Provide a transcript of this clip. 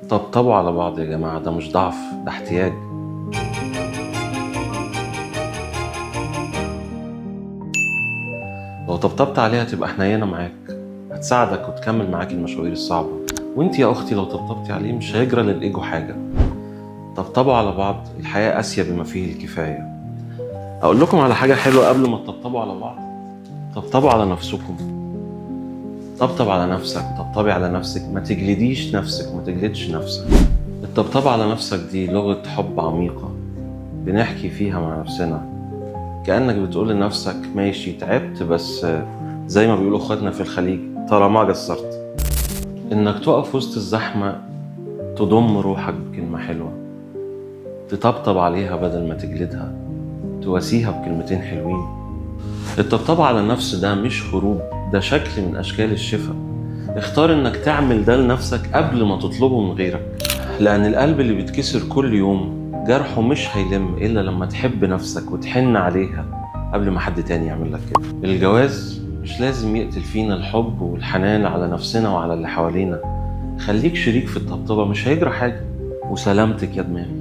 طبطبوا على بعض يا جماعة، ده مش ضعف، ده احتياج. لو طبطبت عليها تبقى حنينة معاك، هتساعدك وتكمل معاك المشاوير الصعبة. وانت يا أختي لو طبطبتي عليه مش هيجرى للإيجو حاجة. طبطبوا على بعض، الحياة قاسية بما فيه الكفاية. أقول لكم على حاجة حلوة قبل ما تطبطبوا على بعض. طبطبوا على نفسكم. طبطب على نفسك، طبطبي على نفسك، ما تجلديش نفسك، ما تجلدش نفسك. الطبطبة على نفسك دي لغة حب عميقة بنحكي فيها مع نفسنا، كأنك بتقول لنفسك ماشي تعبت، بس زي ما بيقولوا اخواتنا في الخليج طالما قصرت. انك تقف وسط الزحمة تضم روحك بكلمة حلوة، تطبطب عليها بدل ما تجلدها، تواسيها بكلمتين حلوين. الطبطبة على النفس ده مش هروب، ده شكل من أشكال الشفاء. اختار انك تعمل ده لنفسك قبل ما تطلبه من غيرك، لأن القلب اللي بيتكسر كل يوم جرحه مش هيلم إلا لما تحب نفسك وتحن عليها قبل ما حد تاني يعمل لك كده. الجواز مش لازم يقتل فينا الحب والحنان على نفسنا وعلى اللي حوالينا. خليك شريك في الطبطبة، مش هيجرى حاجة. وسلامتك يا دماغي.